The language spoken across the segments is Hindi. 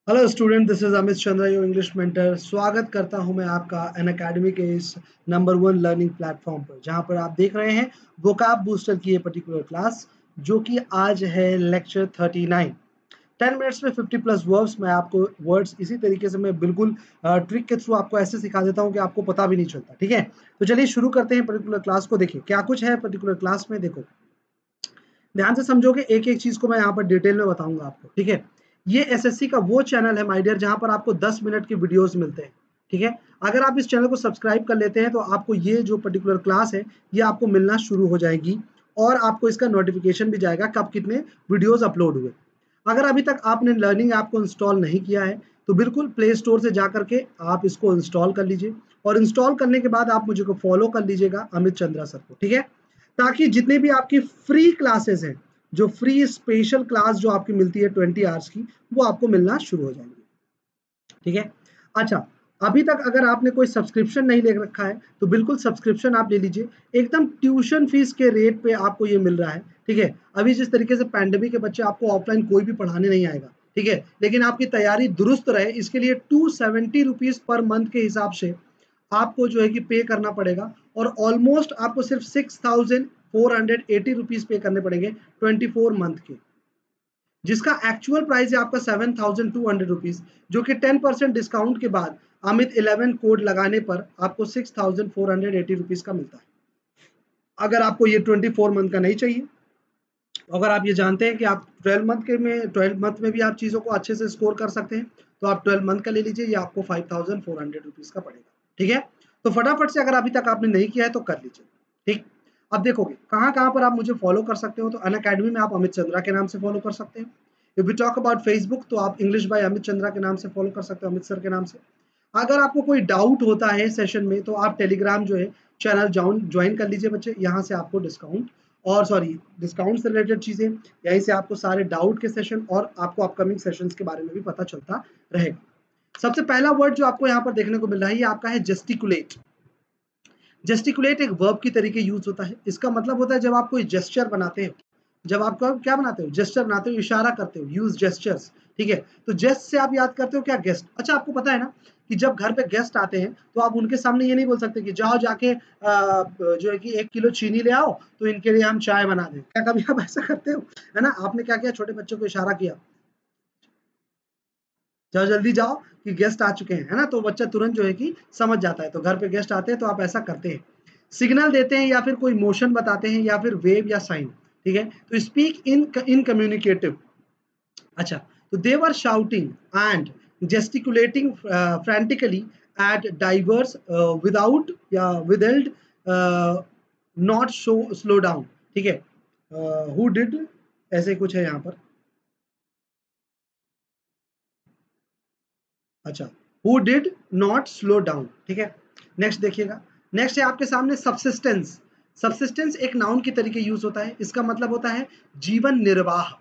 Hello student, this is Amit Chandra, your English mentor. स्वागत करता हूं मैं आपका अन अकेडमी के इस नंबर 1 लर्निंग प्लेटफॉर्म पर, जहां पर आप देख रहे हैं वोकैब बूस्टर की ये पर्टिकुलर क्लास, जो कि आज है लेक्चर 39। 10 मिनट्स में 50 प्लस वर्ड्स। मैं आपको वर्ड्स इसी तरीके से मैं बिल्कुल ट्रिक के थ्रू आपको ऐसे सिखा देता हूं कि आपको पता भी नहीं चलता। ठीक है, तो चलिए शुरू करते हैं पर्टिकुलर क्लास को। देखिए क्या कुछ है पर्टिकुलर क्लास में। देखो, ध्यान से समझोगे, एक एक चीज को मैं यहाँ पर डिटेल में बताऊंगा आपको। ठीक है, ये एसएससी का वो चैनल है माय डियर, जहां पर आपको 10 मिनट के वीडियोस मिलते हैं। ठीक है, अगर आप इस चैनल को सब्सक्राइब कर लेते हैं तो आपको ये जो पर्टिकुलर क्लास है ये आपको मिलना शुरू हो जाएगी, और आपको इसका नोटिफिकेशन भी जाएगा कब कितने वीडियोस अपलोड हुए। अगर अभी तक आपने लर्निंग ऐप को इंस्टॉल नहीं किया है तो बिल्कुल प्ले स्टोर से जा करके आप इसको इंस्टॉल कर लीजिए, और इंस्टॉल करने के बाद आप मुझे को फॉलो कर लीजिएगा, अमित चंद्रा सर को। ठीक है, ताकि जितने भी आपकी फ्री क्लासेस हैं, जो फ्री स्पेशल क्लास जो आपकी मिलती है 20 आवर्स की, वो आपको मिलना शुरू हो जाएंगी। ठीक है, अच्छा, अभी तक अगर आपने कोई सब्सक्रिप्शन नहीं ले रखा है तो बिल्कुल सब्सक्रिप्शन आप ले लीजिए। एकदम ट्यूशन फीस के रेट पे आपको ये मिल रहा है। ठीक है, अभी जिस तरीके से पैंडेमिक के बच्चे, आपको ऑफलाइन कोई भी पढ़ाने नहीं आएगा। ठीक है, लेकिन आपकी तैयारी दुरुस्त रहे, इसके लिए 270 रुपीज पर मंथ के हिसाब से आपको जो है कि पे करना पड़ेगा, और ऑलमोस्ट आपको सिर्फ 6480 रुपीज पे करने पड़ेंगे 24 मंथ के, जिसका एक्चुअल प्राइस है आपका 7200 रुपीज, जो कि 10% डिस्काउंट के बाद अमित 11 कोड लगाने पर आपको 6480 रुपीज का मिलता है। अगर आपको ये 24 मंथ का नहीं चाहिए, अगर आप ये जानते हैं कि आप 12 मंथ में भी आप चीज़ों को अच्छे से स्कोर कर सकते हैं, तो आप 12 मंथ का ले लीजिए, ये आपको 5400 रुपीज का पड़ेगा। ठीक है, तो फटाफट से अगर अभी तक आपने नहीं किया है तो कर लीजिए। ठीक, अब देखोगे कहाँ कहाँ पर आप मुझे फॉलो कर सकते हो। तो अन अकेडमी में आप अमित चंद्रा के नाम से फॉलो कर सकते हैं। If you talk about Facebook, तो आप इंग्लिश बाय अमित चंद्रा के नाम से फॉलो कर सकते हो, अमित सर के नाम से। अगर आपको कोई डाउट होता है सेशन में, तो आप टेलीग्राम जो है चैनल ज्वाइन कर लीजिए बच्चे। यहाँ से आपको डिस्काउंट, और सॉरी, डिस्काउंट से रिलेटेड चीजें, यहीं से आपको सारे डाउट के सेशन और आपको अपकमिंग सेशंस के बारे में भी पता चलता रहेगा। सबसे पहला वर्ड जो आपको यहाँ पर देखने को मिल रहा है, ये आपका है जेस्टिकुलेट। जेस्टिकुलेट एक वर्ब की तरीके यूज होता है। इसका मतलब होता है जब आप कोई जेस्चर बनाते हो, जब आप क्या बनाते हो, जेस्चर बनाते हो, इशारा करते हो, यूज जेस्चर्स। ठीक है, तो जेस्ट से आप याद करते हो क्या, गेस्ट। अच्छा, आपको पता है ना कि जब घर पे गेस्ट आते हैं तो आप उनके सामने ये नहीं बोल सकते कि जाओ जाके जो है कि 1 किलो चीनी ले आओ तो इनके लिए हम चाय बना दें। क्या कभी आप ऐसा करते हो? है ना, आपने क्या किया, छोटे बच्चों को इशारा किया, जाओ जल्दी जाओ कि गेस्ट आ चुके हैं, है ना, तो बच्चा तुरंत जो है कि समझ जाता है। तो घर पे गेस्ट आते हैं तो आप ऐसा करते हैं, सिग्नल देते हैं या फिर कोई मोशन बताते हैं या फिर वेव या साइन। ठीक है, तो स्पीक इन कम्युनिकेटिव। अच्छा, तो they were shouting and gesticulating frantically at diverse without या withheld not show slow down। ठीक है, who did, ऐसे कुछ है यहाँ पर। अच्छा, who did not slow down. ठीक है, नेक्स्ट देखिएगा। नेक्स्ट है आपके सामने सबसिस्टेंस। सबसिस्टेंस एक नाउन की तरीके यूज होता है। इसका मतलब होता है जीवन निर्वाह।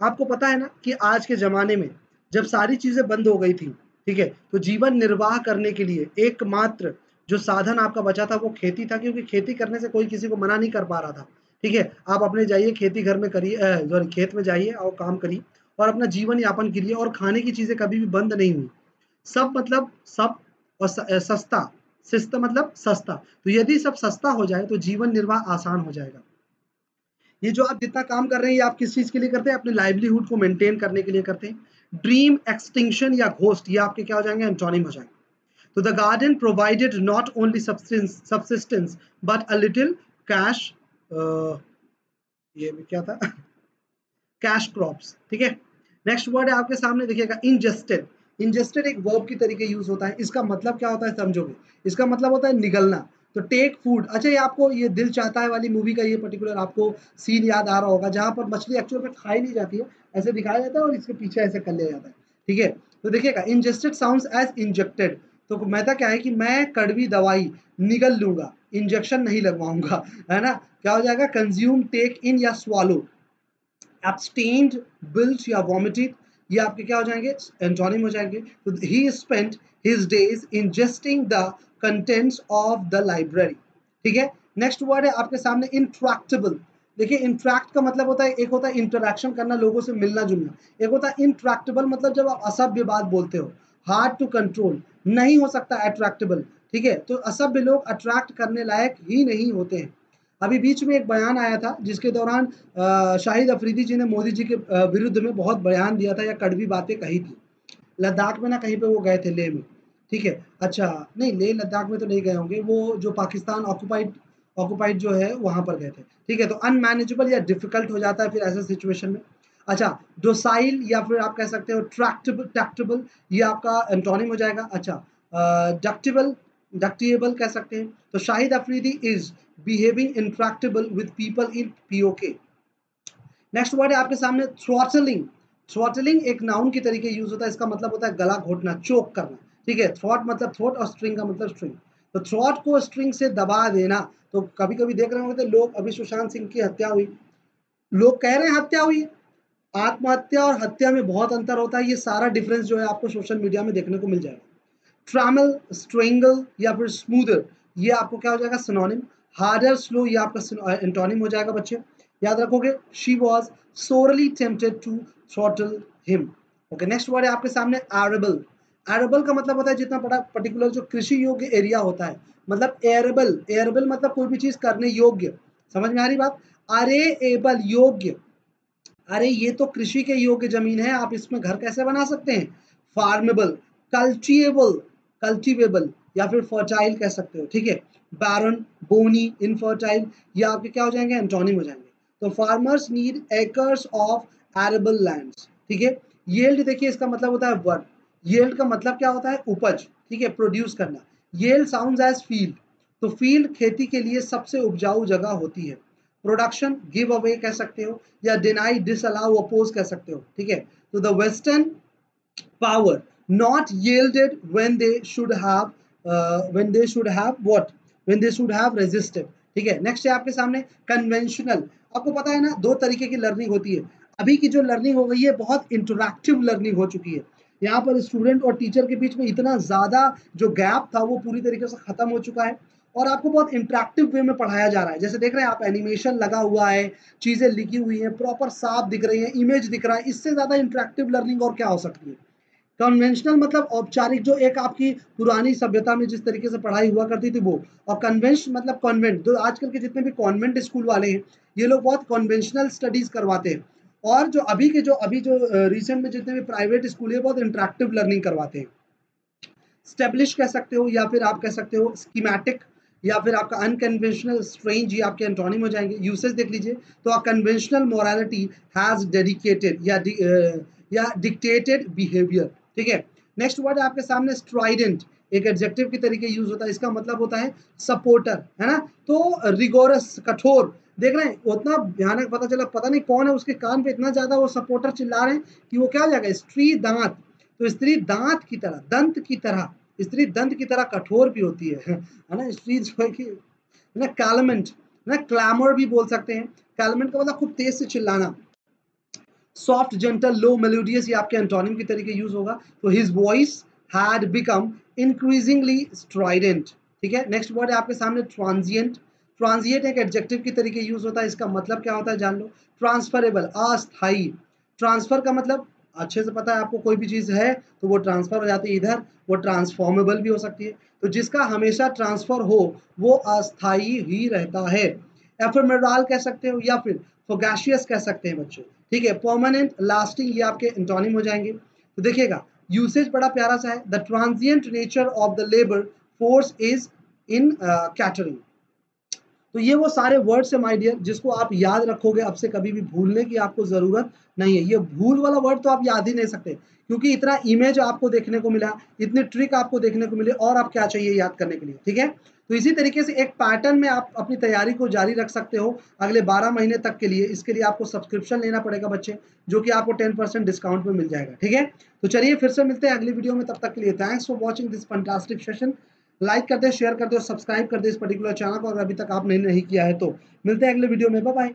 आपको पता है ना कि आज के जमाने में जब सारी चीजें बंद हो गई थी, ठीक है, तो जीवन निर्वाह करने के लिए एकमात्र जो साधन आपका बचा था वो खेती था, क्योंकि खेती करने से कोई किसी को मना नहीं कर पा रहा था। ठीक है, आप अपने जाइए खेती घर में करिए, सॉरी खेत में जाइए और काम करिए और अपना जीवन यापन करिए, और खाने की चीजें कभी भी बंद नहीं हुई। सब मतलब सब, और सस्ता, शिस्त मतलब सस्ता। तो यदि सब सस्ता हो जाए तो जीवन निर्वाह आसान हो जाएगा। ये जो आप जितना काम कर रहे हैं, ये आप किस चीज के लिए करते हैं, अपने लाइवलीहुड को मेंटेन करने के लिए करते हैं। ड्रीम, एक्सटिंक्शन या घोस्ट, ये आपके क्या हो जाएंगे, एंटोनिम हो जाएंगे। तो the garden provided not only subsistence but a little cash, ये भी क्या था, कैश क्रॉप्स। ठीक है, नेक्स्ट वर्ड है आपके सामने देखिएगा, इंजेस्टेड। इंजेस्टेड एक वर्ब की तरीके यूज होता है। इसका मतलब क्या होता है समझोगे, इसका मतलब होता है निगलना। तो टेक फूड। अच्छा, ये आपको ये दिल चाहता है वाली मूवी का ये पर्टिकुलर आपको सीन याद आ रहा होगा, जहां पर मछली एक्चुअल में खाई नहीं जाती है, ऐसे दिखाया जाता है और इसके पीछे ऐसे कर लिया जाता है। ठीक है, तो देखिएगा, इंजेस्टेड साउंड्स एज इंजेक्टेड। तो मैदा क्या है कि मैं कड़वी दवाई निगल लूंगा, इंजेक्शन नहीं लगवाऊंगा, है ना। क्या हो जाएगा, कंज्यूम, टेक इन या स्वालो। abstained, built या vomited, ये आपके क्या हो जाएंगे, एंटोनिम हो जाएंगे। तो he spent his days ingesting the contents of the library। ठीक है, नेक्स्ट वर्ड है आपके सामने intractable। देखिए इंट्रैक्ट का मतलब होता है, एक होता है इंटरेक्शन करना, लोगों से मिलना जुलना, एक होता है इंट्रैक्टेबल मतलब जब आप असभ्य बात बोलते हो, हार्ड टू कंट्रोल, नहीं हो सकता अट्रैक्टेबल, ठीक है। तो असभ्य लोग अट्रैक्ट करने लायक ही नहीं होते हैं। अभी बीच में एक बयान आया था जिसके दौरान शाहिद अफरीदी जी ने मोदी जी के विरुद्ध में बहुत बयान दिया था या कड़वी बातें कही थी। लद्दाख में ना कहीं पे वो गए थे, लेह में, ठीक है। अच्छा, नहीं लेह लद्दाख में तो नहीं गए होंगे, वो जो पाकिस्तान ऑक्युपाइड ऑक्युपाइड जो है वहां पर गए थे, ठीक है। तो अनमैनेजेबल या डिफिकल्ट हो जाता है फिर ऐसे सिचुएशन में। अच्छा, डोसाइल या फिर आप कह सकते हो ट्रैक्टेबल, टैक्टेबल, ये आपका एंटोनिम हो जाएगा। अच्छा, डक्टेबल, डक्टिएबल कह सकते हैं। तो Shahid Afridi is behaving intractable with people in PoK. Next word है आपके सामने थ्रॉटलिंग। थ्रॉटलिंग एक नाउन की तरीके यूज होता है, इसका मतलब होता है गला घोटना, चोक करना, ठीक है। थ्रॉट मतलब थ्रोट और स्ट्रिंग का मतलब स्ट्रिंग। तो थ्रॉट को स्ट्रिंग से दबा देना। तो कभी कभी देख रहे होंगे तो लोग, अभी सुशांत सिंह की हत्या हुई, लोग कह रहे हैं हत्या हुई है। आत्महत्या और हत्या में बहुत अंतर होता है, ये सारा डिफरेंस जो है आपको सोशल मीडिया में देखने को मिल जाएगा। ट्रैमल, स्ट्रेंगल या फिर स्मूदर, ये आपको क्या हो जाएगा सिनोनिम। हार्डर, स्लो, ये आपका एंटोनिम हो जाएगा बच्चे, याद रखोगे। She was sorely tempted to throttle him. Okay, next word है आपके सामने एरेबल। एरेबल का मतलब होता है जितना बड़ा पर्टिकुलर जो कृषि योग्य एरिया होता है, मतलब एरेबल। एरेबल मतलब कोई भी चीज करने योग्य, समझ में आ रही बात। अरे एबल, योग्य, अरे ये तो कृषि के योग्य जमीन है, आप इसमें घर कैसे बना सकते हैं। फार्मेबल, कल्टिएबल, कल्टिवेबल या फिर फर्टाइल कह सकते हो, ठीक है। बैरन, बोनी, इनफर्टाइल, ये आपके क्या हो जाएंगे, एंटोनिम हो जाएंगे। तो farmers need acres of arable lands, ठीक है। येल्ड देखिए इसका मतलब होता है वर्क। येल्ड का मतलब क्या होता है, उपज, ठीक है, प्रोड्यूस करना। Yield sounds as field. तो फील्ड खेती के लिए सबसे उपजाऊ जगह होती है। प्रोडक्शन, गिव अवे कह सकते हो, या डिनाई, डिसअलाउ, अपोज कह सकते हो, ठीक है। तो the western power not yielded when they should have what, when they should have resisted, ठीक है। नेक्स्ट है आपके सामने कन्वेंशनल। आपको पता है ना, दो तरीके की लर्निंग होती है। अभी की जो लर्निंग हो गई है बहुत इंटरैक्टिव लर्निंग हो चुकी है। यहाँ पर स्टूडेंट और टीचर के बीच में इतना ज्यादा जो गैप था वो पूरी तरीके से खत्म हो चुका है, और आपको बहुत इंटरैक्टिव वे में पढ़ाया जा रहा है। जैसे देख रहे हैं आप, एनिमेशन लगा हुआ है, चीजें लिखी हुई हैं, प्रॉपर साफ दिख रही है, इमेज दिख रहा है, इससे ज्यादा इंटरैक्टिव लर्निंग और क्या हो सकती है। कन्वेंशनल मतलब औपचारिक, जो एक आपकी पुरानी सभ्यता में जिस तरीके से पढ़ाई हुआ करती थी वो। और कन्वेंश मतलब कॉन्वेंट, जो आजकल के जितने भी कॉन्वेंट स्कूल वाले हैं, ये लोग बहुत कन्वेंशनल स्टडीज करवाते हैं। और जो अभी जो रिसेंट में जितने भी प्राइवेट स्कूल है बहुत इंटरेक्टिव लर्निंग करवाते हैं। स्टेब्लिश कह सकते हो, या फिर आप कह सकते हो स्कीमेटिक, या फिर आपका अनकन्वेंशनल, स्ट्रेंज, ये आपके एंटोनिम हो जाएंगे। यूसेज देख लीजिए, तो a conventional morality has dedicated या डिक्टेटेड बिहेवियर, ठीक है। नेक्स्ट वर्ड है आपके सामने स्ट्राइडेंट। एक एडजेक्टिव के तरीके यूज होता है, इसका मतलब होता है सपोर्टर, है ना। तो रिगोरस, कठोर, देख रहे हैं उतना भयानक, पता चला पता नहीं कौन है, उसके कान पे इतना ज्यादा वो सपोर्टर चिल्ला रहे हैं कि वो क्या हो जाएगा, स्त्री दांत। तो स्त्री दांत की तरह, दंत की तरह, स्त्री दंत की तरह कठोर भी होती है ना। स्त्री जो है कि ना कैलमेंट, ना क्लैमर भी बोल सकते हैं। कैलमेंट का मतलब खूब तेज से चिल्लाना। सॉफ्ट, जेंटल, लो, मेलोडियस, ये आपके एंटोनिम की तरीके यूज होगा। तो his voice had become increasingly Strident, ठीक है। नेक्स्ट वर्ड है आपके सामने ट्रांजिएंट। ट्रांजिएंट एक एडजेक्टिव की तरीके यूज होता है, इसका मतलब क्या होता है जान लो। ट्रांसफरेबल, अस्थाई। ट्रांसफर का मतलब अच्छे से पता है आपको, कोई भी चीज है तो वो ट्रांसफर हो जाती है इधर, वो ट्रांसफॉर्मेबल भी हो सकती है। तो जिसका हमेशा ट्रांसफर हो वो अस्थाई ही रहता है। एफेमेरल कह सकते हो, या फिर फोगैशियस कह सकते हैं बच्चे, ठीक है। परमानेंट, लास्टिंग, ये आपके एंटोनिम हो जाएंगे। तो देखिएगा यूसेज बड़ा प्यारा सा है। The transient nature of the labour force is in catering. तो ये वो सारे वर्ड्स है माय डियर, जिसको आप याद रखोगे, अब से कभी भी भूलने की आपको जरूरत नहीं है। ये भूल वाला वर्ड तो आप याद ही नहीं सकते, क्योंकि इतना इमेज आपको देखने को मिला, इतनी ट्रिक आपको देखने को मिले, और आप क्या चाहिए याद करने के लिए, ठीक है। तो इसी तरीके से एक पैटर्न में आप अपनी तैयारी को जारी रख सकते हो अगले 12 महीने तक के लिए। इसके लिए आपको सब्सक्रिप्शन लेना पड़ेगा बच्चे, जो कि आपको 10% डिस्काउंट में मिल जाएगा, ठीक है। तो चलिए फिर से मिलते हैं अगली वीडियो में, तब तक के लिए thanks for watching this fantastic session. Like कर दे, शेयर कर दे और सब्सक्राइब कर दे इस पर्टिकुलर चैनल को, अगर अभी तक आपने नहीं किया है तो। मिलते हैं अगले वीडियो में, बाय बाय।